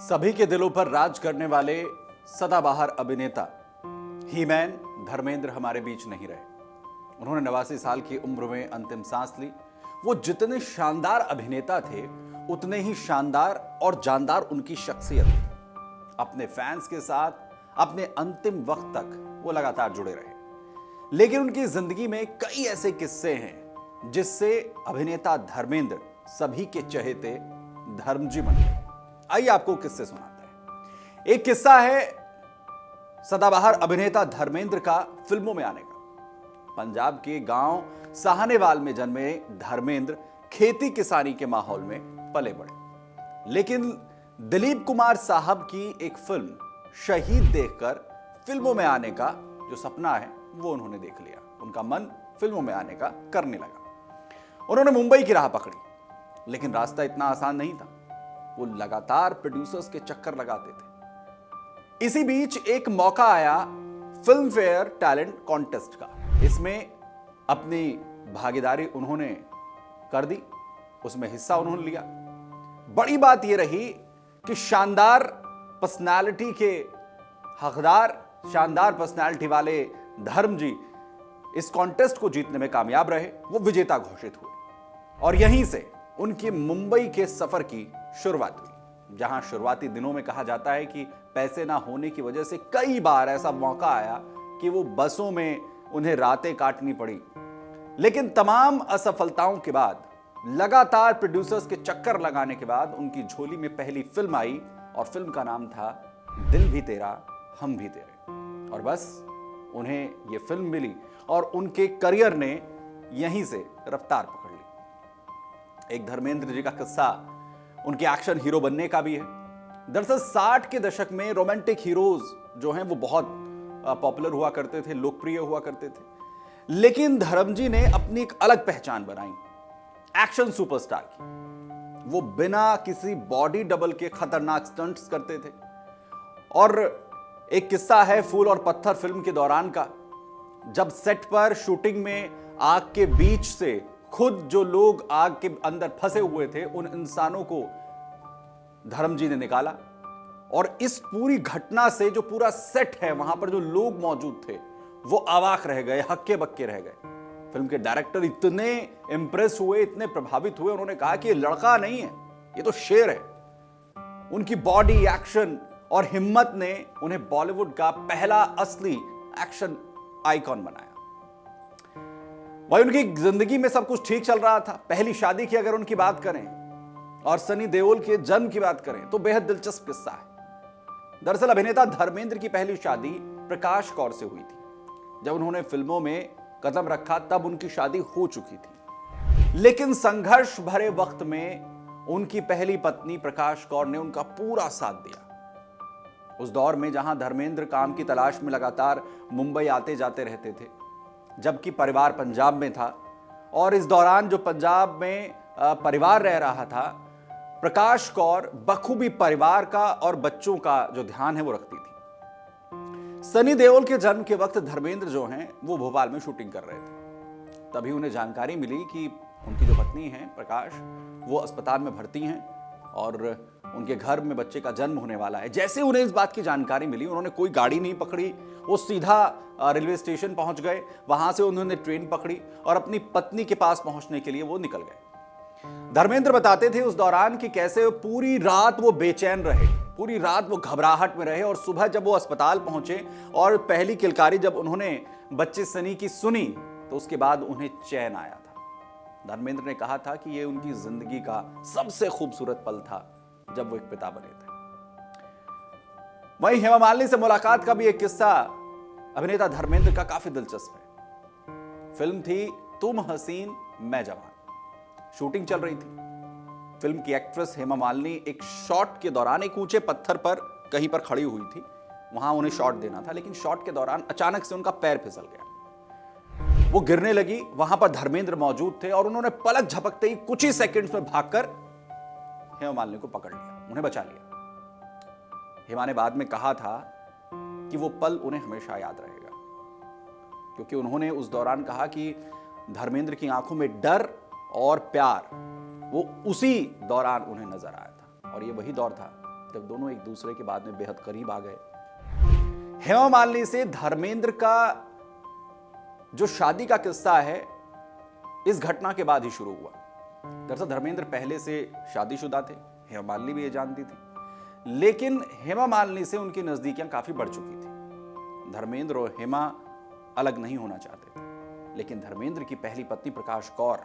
सभी के दिलों पर राज करने वाले सदाबहार अभिनेता हीमैन धर्मेंद्र हमारे बीच नहीं रहे। उन्होंने 89 साल की उम्र में अंतिम सांस ली। वो जितने शानदार अभिनेता थे उतने ही शानदार और जानदार उनकी शख्सियत थी। अपने फैंस के साथ अपने अंतिम वक्त तक वो लगातार जुड़े रहे। लेकिन उनकी जिंदगी में कई ऐसे किस्से हैं जिससे अभिनेता धर्मेंद्र सभी के चहेते धर्मजी बन गए। आइए आपको किस्से सुनाते हैं। एक किस्सा है सदाबहार अभिनेता धर्मेंद्र का फिल्मों में आने का। पंजाब के गांव साहनेवाल में जन्मे धर्मेंद्र खेती किसानी के माहौल में पले बड़े, लेकिन दिलीप कुमार साहब की एक फिल्म शहीद देखकर फिल्मों में आने का जो सपना है वो उन्होंने देख लिया। उनका मन फिल्मों में आने का करने लगा। उन्होंने मुंबई की राह पकड़ी, लेकिन रास्ता इतना आसान नहीं था। वो लगातार प्रोड्यूसर्स के चक्कर लगाते थे। इसी बीच एक मौका आया फिल्म फेयर टैलेंट कॉन्टेस्ट का। इसमें अपनी भागीदारी उन्होंने कर दी, उसमें हिस्सा उन्होंने लिया। बड़ी बात यह रही कि शानदार पर्सनालिटी के हकदार, शानदार पर्सनालिटी वाले धर्म जी इस कॉन्टेस्ट को जीतने में कामयाब रहे। वो विजेता घोषित हुए और यहीं से उनकी मुंबई के सफर की शुरुआत हुई, जहां शुरुआती दिनों में कहा जाता है कि पैसे ना होने की वजह से कई बार ऐसा मौका आया कि वो बसों में उन्हें रातें काटनी पड़ी। लेकिन तमाम असफलताओं के बाद, लगातार प्रोड्यूसर्स के चक्कर लगाने के बाद उनकी झोली में पहली फिल्म आई और फिल्म का नाम था दिल भी तेरा हम भी तेरे। और बस उन्हें यह फिल्म मिली और उनके करियर ने यहीं से रफ्तार पकड़ ली। एक धर्मेंद्र जी का किस्सा उनके एक्शन हीरो बनने का भी है। दरअसल 60 के दशक में रोमांटिक हीरोज जो हैं वो बहुत पॉपुलर हुआ करते थे, लोकप्रिय हुआ करते थे। लेकिन धर्मजी ने अपनी एक अलग पहचान बनाई एक्शन सुपरस्टार की। वो बिना किसी बॉडी डबल के खतरनाक स्टंट्स करते थे। और एक किस्सा है फूल और पत्थर फिल्म के दौरान का, जब सेट पर शूटिंग में आग के बीच से खुद जो लोग आग के अंदर फंसे हुए थे उन इंसानों को धर्मजी ने निकाला। और इस पूरी घटना से जो पूरा सेट है, वहां पर जो लोग मौजूद थे वो अवाक रह गए, हक्के बक्के रह गए। फिल्म के डायरेक्टर इतने इंप्रेस हुए, इतने प्रभावित हुए, उन्होंने कहा कि ये लड़का नहीं है, ये तो शेर है। उनकी बॉडी, एक्शन और हिम्मत ने उन्हें बॉलीवुड का पहला असली एक्शन आइकॉन बनाया। वही उनकी जिंदगी में सब कुछ ठीक चल रहा था। पहली शादी की अगर उनकी बात करें और सनी देओल के जन्म की बात करें तो बेहद दिलचस्प किस्सा है। दरअसल अभिनेता धर्मेंद्र की पहली शादी प्रकाश कौर से हुई थी। जब उन्होंने फिल्मों में कदम रखा तब उनकी शादी हो चुकी थी। लेकिन संघर्ष भरे वक्त में उनकी पहली पत्नी प्रकाश कौर ने उनका पूरा साथ दिया। उस दौर में जहां धर्मेंद्र काम की तलाश में लगातार मुंबई आते जाते रहते थे, जबकि परिवार पंजाब में था। और इस दौरान जो पंजाब में परिवार रह रहा था, प्रकाश कौर बखूबी परिवार का और बच्चों का जो ध्यान है वो रखती थी। सनी देओल के जन्म के वक्त धर्मेंद्र जो हैं वो भोपाल में शूटिंग कर रहे थे। तभी उन्हें जानकारी मिली कि उनकी जो पत्नी है प्रकाश, वो अस्पताल में भर्ती हैं और उनके घर में बच्चे का जन्म होने वाला है। जैसे उन्हें इस बात की जानकारी मिली, उन्होंने कोई गाड़ी नहीं पकड़ी, वो सीधा रेलवे स्टेशन पहुंच गए। वहां से उन्होंने ट्रेन पकड़ी और अपनी पत्नी के पास पहुंचने के लिए वो निकल गए। धर्मेंद्र बताते थे उस दौरान कि कैसे पूरी रात वो बेचैन रहे, पूरी रात वो घबराहट में रहे। और सुबह जब वो अस्पताल पहुंचे और पहली किलकारी जब उन्होंने बच्चे सनी की सुनी तो उसके बाद उन्हें चैन आया था। धर्मेंद्र ने कहा था कि ये उनकी जिंदगी का सबसे खूबसूरत पल था जब वो एक पिता बने थे। वहीं हेमा मालिनी से मुलाकात का भी एक किस्सा अभिनेता धर्मेंद्र का काफी दिलचस्प है। फिल्म थी तुम हसीन मैं जवान। शूटिंग चल रही थी। फिल्म की एक्ट्रेस हेमा मालिनी एक शॉट के दौरान एक ऊंचे पत्थर पर कहीं पर खड़ी हुई थी। वहां उन्हें शॉट देना था, लेकिन शॉट के दौरान अचानक से उनका पैर फिसल गया। वो गिरने लगी। वहां पर धर्मेंद्र मौजूद थे और उन्होंने पलक झपकते ही कुछ ही सेकंड्स में भागकर हेमा मालिनी को पकड़ लिया, उन्हें बचा लिया। हेमा ने बाद में कहा था कि वो पल उन्हें हमेशा याद रहेगा, क्योंकि उन्होंने उस दौरान कहा कि धर्मेंद्र की आंखों में डर और प्यार वो उसी दौरान उन्हें नजर आया था। और ये वही दौर था जब दोनों एक दूसरे के बाद में बेहद करीब आ गए। हेमा मालिनी से धर्मेंद्र का जो शादी का किस्सा है इस घटना के बाद ही शुरू हुआ। दरअसल धर्मेंद्र पहले से शादीशुदा थे, हेमा मालिनी भी ये जानती थी, लेकिन हेमा मालिनी से उनकी नजदीकियां काफी बढ़ चुकी थी। धर्मेंद्र और हेमा अलग नहीं होना चाहते थे, लेकिन धर्मेंद्र की पहली पत्नी प्रकाश कौर,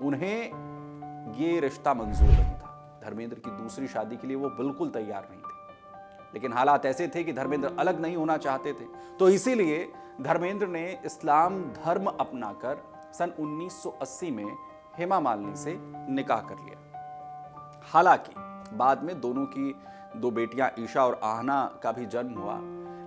उन्हें ये रिश्ता मंजूर नहीं था। धर्मेंद्र की दूसरी शादी के लिए वो बिल्कुल तैयार नहीं थे, लेकिन हालात ऐसे थे कि धर्मेंद्र अलग नहीं होना चाहते थे, तो इसीलिए धर्मेंद्र ने इस्लाम धर्म अपनाकर सन 1980 में हेमा मालिनी से निकाह कर लिया। हालांकि बाद में दोनों की दो बेटियां ईशा और आहना का भी जन्म हुआ,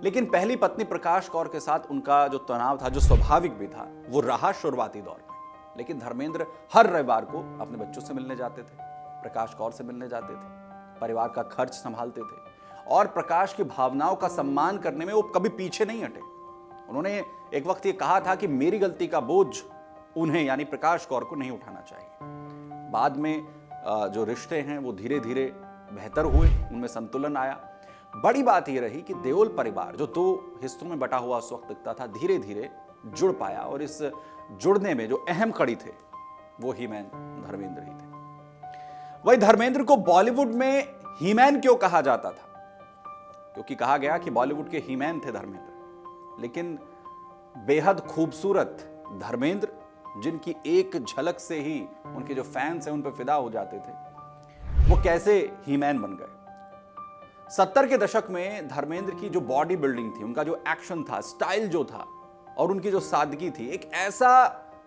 लेकिन पहली पत्नी प्रकाश कौर के साथ उनका जो तनाव था, जो स्वाभाविक भी था, वो रहा शुरुआती दौर में। लेकिन धर्मेंद्र हर रविवार को अपने बच्चों से मिलने जाते थे, प्रकाश कौर से मिलने जाते थे, परिवार का खर्च संभालते थे और प्रकाश की भावनाओं का सम्मान करने में वो कभी पीछे नहीं हटे। उन्होंने एक वक्त ये कहा था कि मेरी गलती का बोझ उन्हें यानी प्रकाश कौर को नहीं उठाना चाहिए। बाद में जो रिश्ते हैं वो धीरे धीरे बेहतर हुए, उनमें संतुलन आया। बड़ी बात यह रही कि देओल परिवार जो दो हिस्सों में बटा हुआ उस वक्त दिखता था, धीरे धीरे जुड़ पाया और इस जुड़ने में जो अहम कड़ी थे वो हीमैन धर्मेंद्र ही थे। वही धर्मेंद्र को बॉलीवुड में हीमैन क्यों कहा जाता था? क्योंकि कहा गया कि बॉलीवुड के हीमैन थे धर्मेंद्र, लेकिन बेहद खूबसूरत धर्मेंद्र, जिनकी एक झलक से ही उनके जो फैंस हैं उन पर फिदा हो जाते थे, वो कैसे हीमैन बन गए। 70 के दशक में धर्मेंद्र की जो बॉडी बिल्डिंग थी, उनका जो एक्शन था, स्टाइल जो था और उनकी जो सादगी थी, एक ऐसा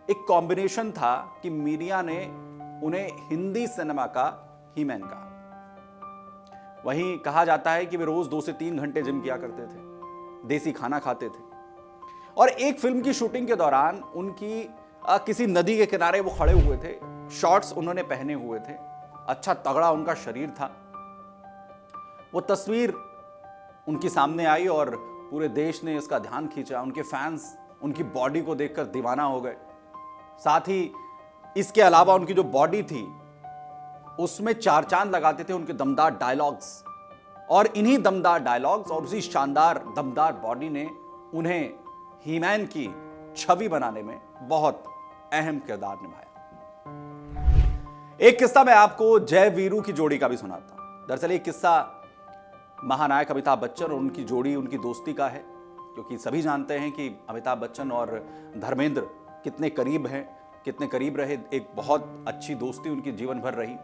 एक कॉम्बिनेशन था कि मीडिया ने उन्हें हिंदी सिनेमा का हीमैन कहा। वहीं कहा जाता है कि वे रोज 2 से 3 घंटे जिम किया करते थे, देसी खाना खाते थे और एक फिल्म की शूटिंग के दौरान उनकी किसी नदी के किनारे वो खड़े हुए थे, शॉर्ट्स उन्होंने पहने हुए थे, अच्छा तगड़ा उनका शरीर था। वो तस्वीर उनकी सामने आई और पूरे देश ने इसका ध्यान खींचा। उनके फैंस उनकी बॉडी को देखकर दीवाना हो गए। साथ ही इसके अलावा उनकी जो बॉडी थी उसमें 4 चांद लगाते थे उनके दमदार डायलॉग्स, और इन्हीं दमदार डायलॉग्स और उसी शानदार दमदार बॉडी ने उन्हें हीमैन की छवि बनाने में बहुत अहम किरदार निभाया। एक किस्सा मैं आपको जय वीरू की जोड़ी का भी सुनाता हूं। दरअसल एक किस्सा महानायक अमिताभ बच्चन और उनकी जोड़ी, उनकी दोस्ती का है, क्योंकि सभी जानते हैं कि अमिताभ बच्चन और धर्मेंद्र कितने करीब हैं, कितने करीब रहे। एक बहुत अच्छी दोस्ती उनकी जीवन भर रही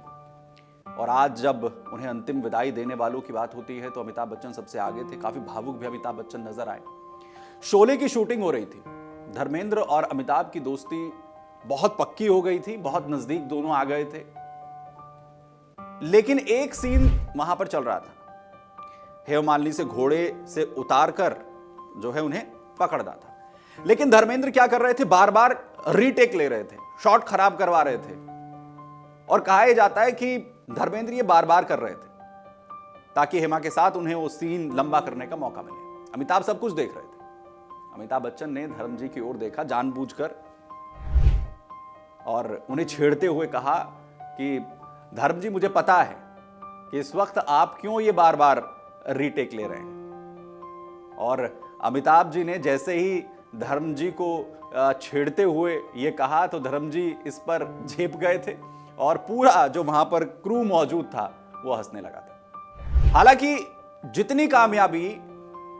और आज जब उन्हें अंतिम विदाई देने वालों की बात होती है तो अमिताभ बच्चन सबसे आगे थे। काफी भावुक भी अमिताभ बच्चन नजर आए। शोले की शूटिंग हो रही थी, धर्मेंद्र और अमिताभ की दोस्ती बहुत पक्की हो गई थी, बहुत नजदीक दोनों आ गए थे। लेकिन एक सीन वहां पर चल रहा था, हेमा मालिनी से घोड़े से उतारकर जो है उन्हें पकड़ना था, लेकिन धर्मेंद्र क्या कर रहे थे, बार बार रीटेक ले रहे थे, शॉट खराब करवा रहे थे। और कहा यह जाता है कि धर्मेंद्र ये बार बार कर रहे थे ताकि हेमा के साथ उन्हें वो सीन लंबा करने का मौका मिले। अमिताभ सब कुछ देख रहे थे। अमिताभ बच्चन ने धर्म जी की ओर देखा जानबूझकर और उन्हें छेड़ते हुए कहा कि धर्म जी, मुझे पता है कि इस वक्त आप क्यों ये बार बार रीटेक ले रहे हैं। और अमिताभ जी ने जैसे ही धर्म जी को छेड़ते हुए ये कहा तो धर्म जी इस पर झेप गए थे और पूरा जो वहां पर क्रू मौजूद था वो हंसने लगा था। हालांकि जितनी कामयाबी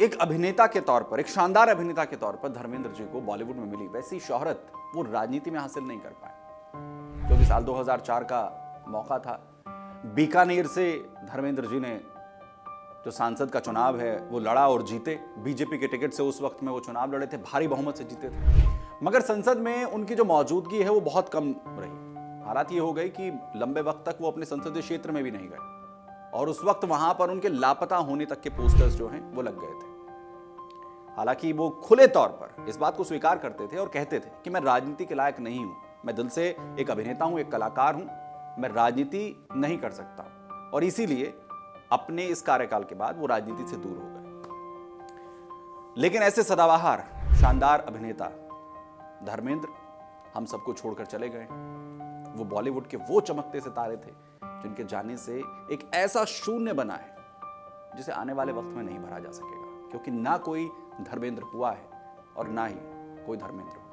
एक अभिनेता के तौर पर, एक शानदार अभिनेता के तौर पर धर्मेंद्र जी को बॉलीवुड में मिली, वैसी शोहरत वो राजनीति में हासिल नहीं कर पाए। क्योंकि साल 2004 का मौका था, बीकानेर से धर्मेंद्र जी ने जो सांसद का चुनाव है वो लड़ा और जीते। बीजेपी के टिकट से उस वक्त में वो चुनाव लड़े थे, भारी बहुमत से जीते थे, मगर संसद में उनकी जो मौजूदगी है वो बहुत कम रही। हालात ये हो गई कि लंबे वक्त तक वो अपने संसदीय क्षेत्र में भी नहीं गए और उस वक्त वहां पर उनके लापता होने तक के पोस्टर्स जो हैं वो लग गए थे। हालांकि वो खुले तौर पर इस बात को स्वीकार करते थे और कहते थे कि मैं राजनीति के लायक नहीं हूं, मैं दिल से एक अभिनेता हूं, एक कलाकार हूं, मैं राजनीति नहीं कर सकता। और इसीलिए अपने इस कार्यकाल के बाद वो राजनीति से दूर हो गए। लेकिन ऐसे सदाबहार शानदार अभिनेता धर्मेंद्र हम सबको छोड़कर चले गए। वो बॉलीवुड के वो चमकते सितारे थे जिनके जाने से एक ऐसा शून्य बना है जिसे आने वाले वक्त में नहीं भरा जा सकेगा, क्योंकि ना कोई धर्मेंद्र हुआ है और ना ही कोई धर्मेंद्र होगा।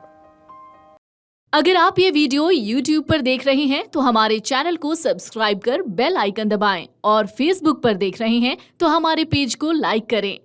अगर आप ये वीडियो YouTube पर देख रहे हैं तो हमारे चैनल को सब्सक्राइब कर बेल आइकन दबाएं और Facebook पर देख रहे हैं तो हमारे पेज को लाइक करें।